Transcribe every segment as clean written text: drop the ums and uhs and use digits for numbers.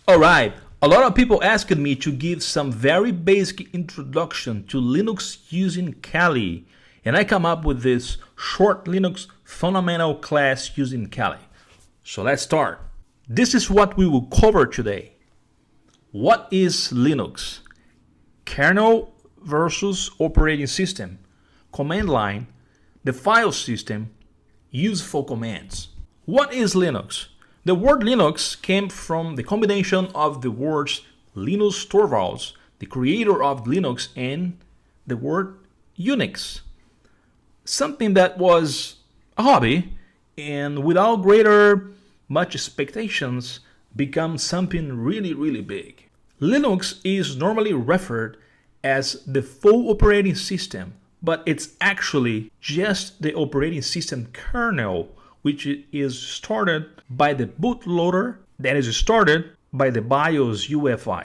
Alright, a lot of people asked me to give some very basic introduction to Linux using Kali, and I come up with this short Linux fundamental class using Kali. So let's start. This is what we will cover today. What is Linux? Kernel versus operating system, command line, the file system, useful commands. What is Linux? The word Linux came from the combination of the words Linus Torvalds, the creator of Linux, and the word Unix. Something that was a hobby and without greater much expectations become something really big. Linux is normally referred as the full operating system, but it's actually just the operating system kernel, which is started by the bootloader that is started by the BIOS UEFI.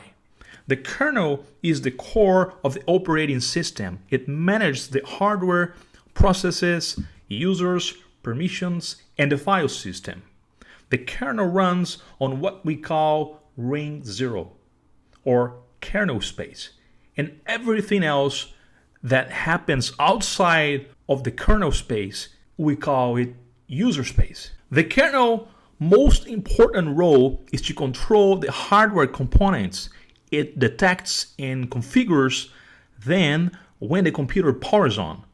The kernel is the core of the operating system. It manages the hardware, processes, users, permissions, and the file system. The kernel runs on what we call ring 0 or kernel space, and everything else that happens outside of the kernel space, we call it user space. The kernel most important role is to control the hardware components. It detects and configures then when the computer powers on,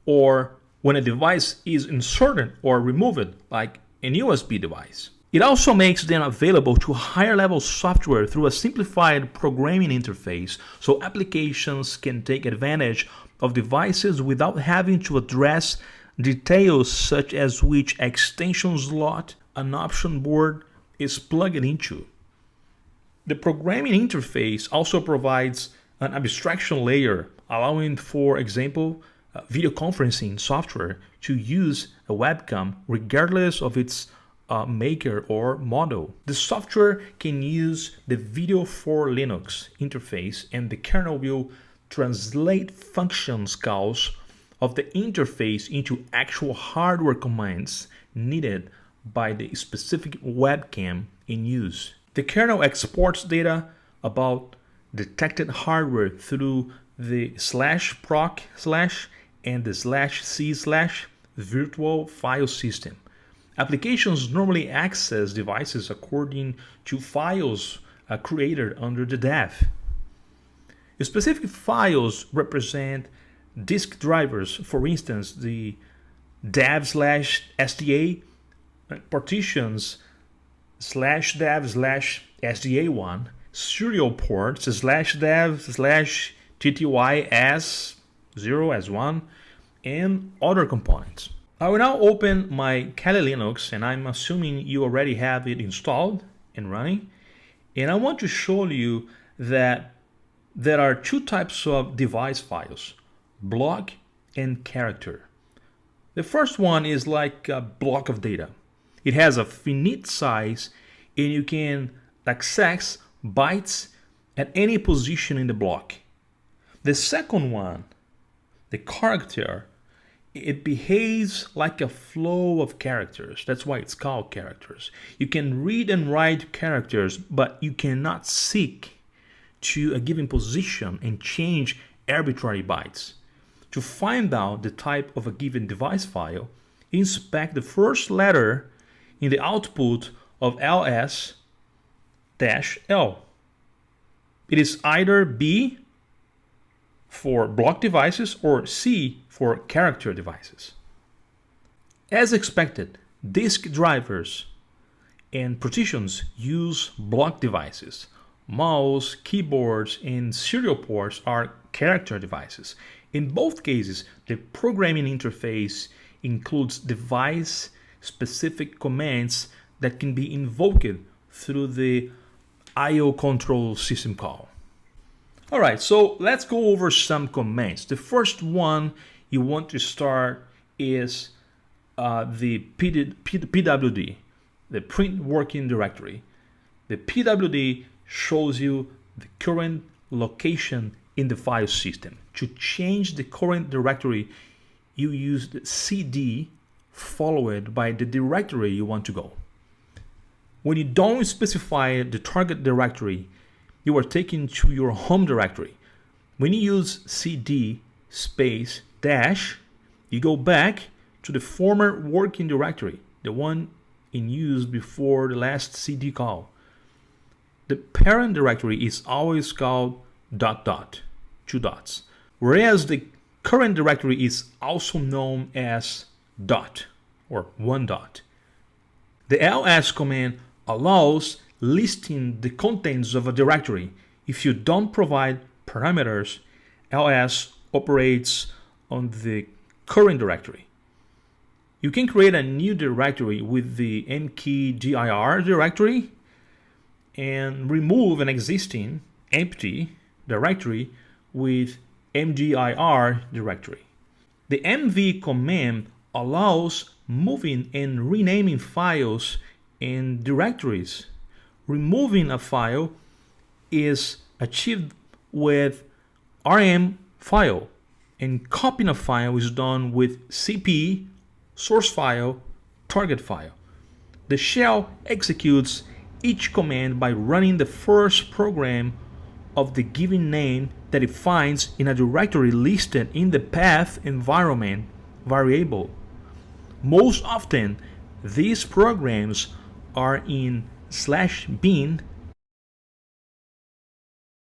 or when a device is inserted or removed, like an USB device. It also makes them available to higher level software through a simplified programming interface, so applications can take advantage of devices without having to address details such as which extension slot an option board is plugged into. The programming interface also provides an abstraction layer, allowing, for example, video conferencing software to use a webcam regardless of its maker or model. The software can use the Video for Linux interface, and the kernel will translate functions calls of the interface into actual hardware commands needed by the specific webcam in use. The kernel exports data about detected hardware through the /proc/ and the /c/ virtual file system. Applications normally access devices according to files created under the dev. Specific files represent disk drivers, for instance, the dev/sda partitions /dev/sda1, serial ports /dev/tty_s0 and other components. I will now open my Kali Linux, and I'm assuming you already have it installed and running. And I want to show you that there are two types of device files, block and character. The first one is like a block of data. It has a finite size, and you can access bytes at any position in the block. The second one, the character, it behaves like a flow of characters. That's why it's called characters. You can read and write characters, but you cannot seek to a given position and change arbitrary bytes. To find out the type of a given device file, inspect the first letter in the output of ls-l. It is either B for block devices or C for character devices. As expected, disk drivers and partitions use block devices. Mouse, keyboards, and serial ports are character devices. In both cases, the programming interface includes device-specific commands that can be invoked through the I/O control system call. All right, so let's go over some commands. The first one you want to start is the PWD, the print working directory. The PWD shows you the current location in the file system. To change the current directory, you use the CD followed by the directory you want to go. When you don't specify the target directory, you are taken to your home directory. When you use cd space dash, you go back to the former working directory, the one in use before the last cd call. The parent directory is always called ... two dots, whereas the current directory is also known as ... or one dot. The ls command allows listing the contents of a directory. If you don't provide parameters, ls operates on the current directory. You can create a new directory with the mkdir directory and remove an existing empty directory with mdir directory. The mv command allows moving and renaming files and directories. Removing a file is achieved with rm file, and copying a file is done with cp source file target file. The shell executes each command by running the first program of the given name that it finds in a directory listed in the path environment variable. Most often, these programs are in /bin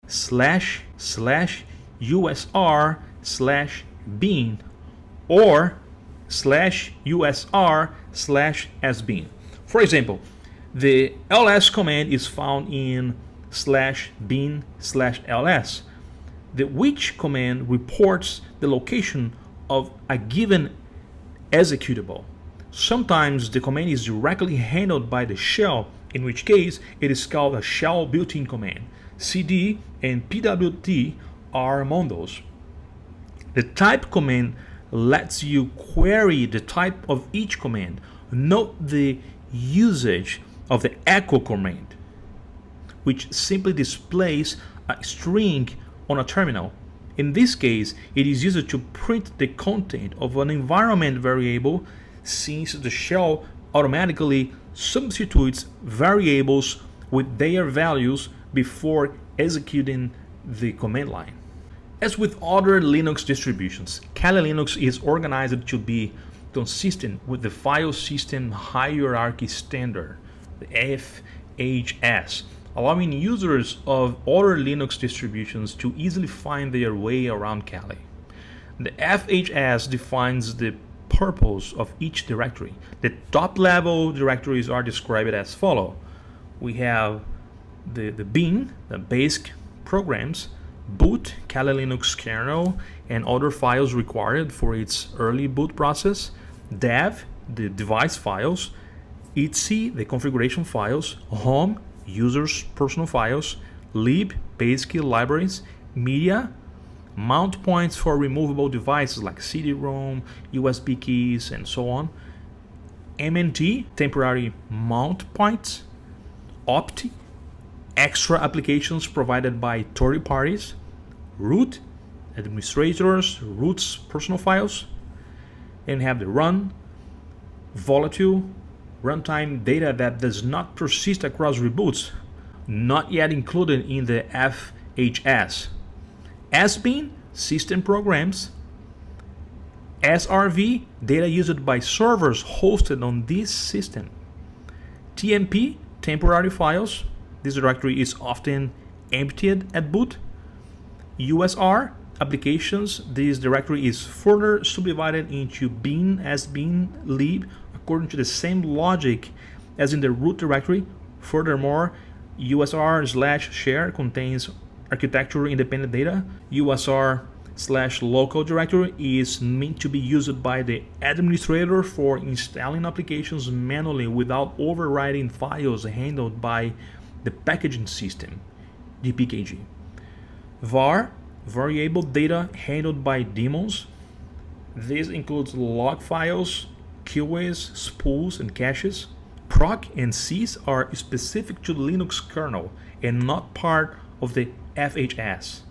/usr/bin or /usr/sbin. For example, the ls command is found in /bin/ls. The which command reports the location of a given executable. Sometimes the command is directly handled by the shell, in which case it is called a shell built-in command. cd and pwd are among those. The type command lets you query the type of each command. Note the usage of the echo command, which simply displays a string on a terminal. In this case, it is used to print the content of an environment variable, since the shell automatically substitutes variables with their values before executing the command line. As with other Linux distributions, Kali Linux is organized to be consistent with the File System Hierarchy Standard, the FHS, allowing users of other Linux distributions to easily find their way around Kali. The FHS defines the purpose of each directory. The top-level directories are described as follows. We have the bin, the basic programs, boot, Kali Linux kernel, and other files required for its early boot process, dev, the device files, etc, the configuration files, home, users' personal files, lib, basic libraries, media, mount points for removable devices like CD-ROM, USB keys, and so on, MNT, temporary mount points, opt, extra applications provided by third parties, root, administrators, root's personal files, and have the run, volatile, runtime data that does not persist across reboots, not yet included in the FHS. SBIN, system programs. SRV, data used by servers hosted on this system. TMP, temporary files. This directory is often emptied at boot. USR, applications. This directory is further subdivided into bin, sbin, lib, according to the same logic as in the root directory. Furthermore, USR/share contains architecture independent data. USR/local directory is meant to be used by the administrator for installing applications manually without overwriting files handled by the packaging system, DPKG. var, variable data handled by daemons. This includes log files, keyway's, spools, and caches. Proc and sys are specific to the Linux kernel and not part of the FHS.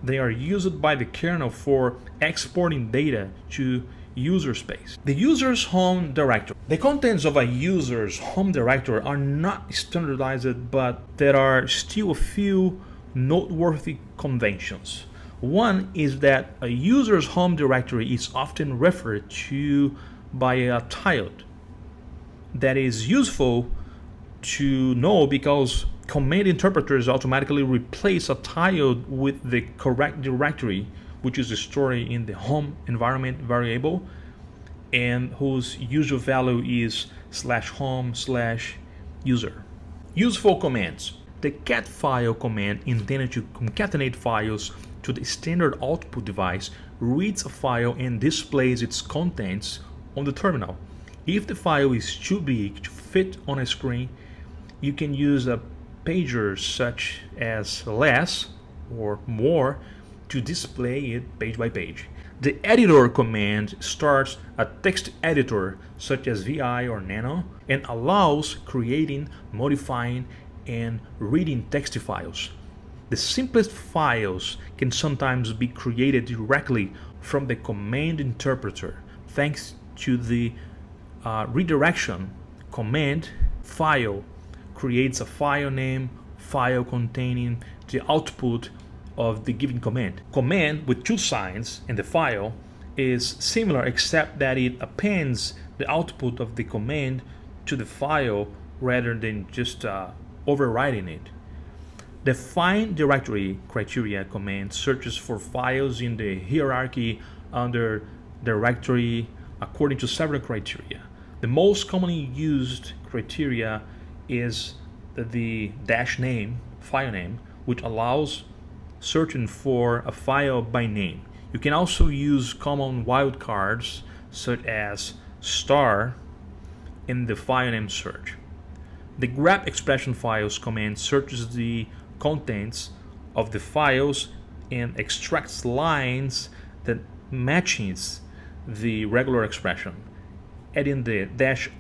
They are used by the kernel for exporting data to user space. The user's home directory. The contents of a user's home directory are not standardized, but there are still a few noteworthy conventions. One is that a user's home directory is often referred to by a tilde. That is useful to know because command interpreters automatically replace a tilde with the correct directory, which is stored in the home environment variable and whose user value is /home/user. Useful commands. The cat file command intended to concatenate files to the standard output device reads a file and displays its contents on the terminal. If the file is too big to fit on a screen, you can use a pager such as less or more to display it page by page. The editor command starts a text editor such as VI or Nano and allows creating, modifying, and reading text files. The simplest files can sometimes be created directly from the command interpreter thanks to the redirection command. File creates a file name, file containing the output of the given command. Command with two signs in the file is similar except that it appends the output of the command to the file rather than just overriding it. The find directory criteria command searches for files in the hierarchy under directory according to several criteria. The most commonly used criteria is the -name, file name, which allows searching for a file by name. You can also use common wildcards such as star in the file name search. The grep expression files command searches the contents of the files and extracts lines that matches the regular expression. Adding the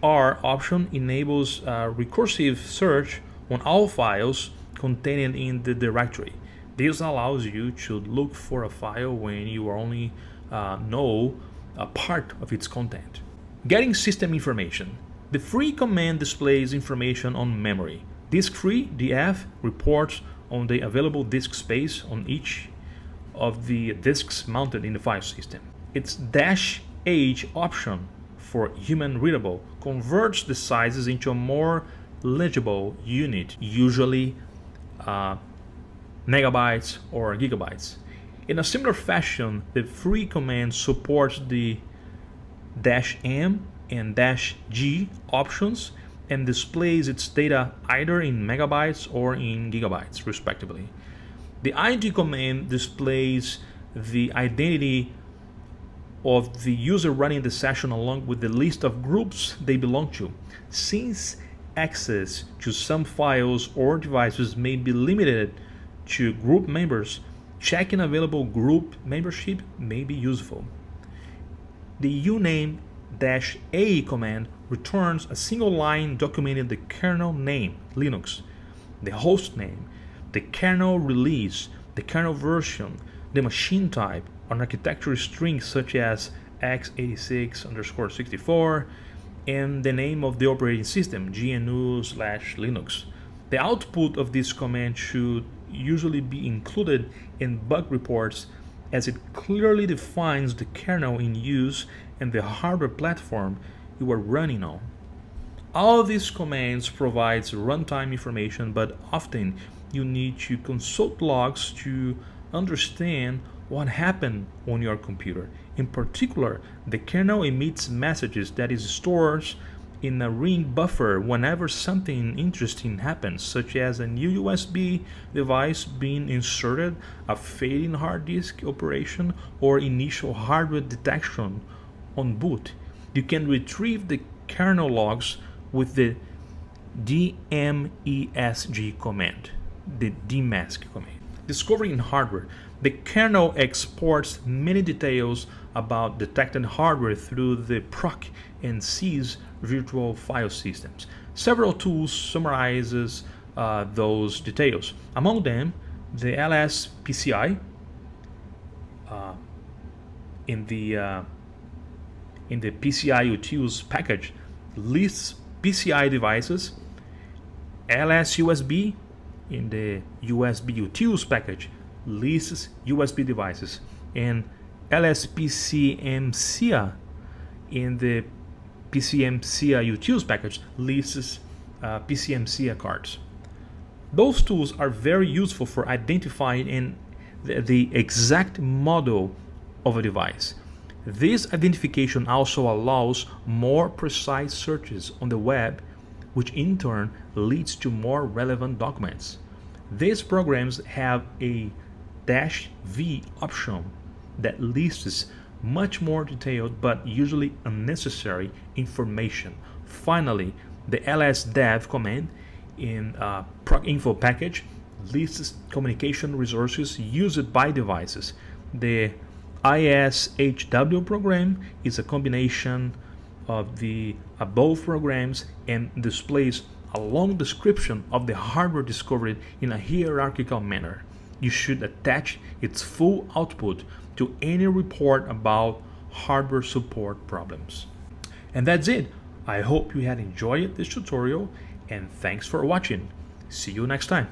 -r option enables recursive search on all files contained in the directory. This allows you to look for a file when you only know a part of its content. Getting system information. The free command displays information on memory. Disk-free df reports on the available disk space on each of the disks mounted in the file system. Its -h option for human readable converts the sizes into a more legible unit, usually megabytes or gigabytes. In a similar fashion, the free command supports the -m and -g options and displays its data either in megabytes or in gigabytes, respectively. The id command displays the identity of the user running the session along with the list of groups they belong to. Since access to some files or devices may be limited to group members, checking available group membership may be useful. The uname-a command returns a single line documenting the kernel name, Linux, the host name, the kernel release, the kernel version, the machine type, an architecture string such as x86_64, and the name of the operating system, GNU/Linux. The output of this command should usually be included in bug reports as it clearly defines the kernel in use and the hardware platform you are running on. All these commands provides runtime information, but often you need to consult logs to understand what happened on your computer. In particular, the kernel emits messages that is stored in a ring buffer whenever something interesting happens, such as a new USB device being inserted, a fading hard disk operation, or initial hardware detection on boot. You can retrieve the kernel logs with the dmesg command, the dmask command. Discovering hardware. The kernel exports many details about detected hardware through the proc and sys virtual file systems. Several tools summarizes those details. Among them, the LSPCI in the in the PCI utils package lists PCI devices. LS-USB in the USB utils package lists USB devices, and LS-PCMCIA in the PCMCIA utils package lists PCMCIA cards. Those tools are very useful for identifying the exact model of a device. This identification also allows more precise searches on the web, which in turn leads to more relevant documents. These programs have a -v option that lists much more detailed but usually unnecessary information. Finally, the lsdev command in procinfo package lists communication resources used by devices. The ISHW program is a combination of the above programs and displays a long description of the hardware discovered in a hierarchical manner. You should attach its full output to any report about hardware support problems. And that's it. I hope you had enjoyed this tutorial, and thanks for watching. See you next time.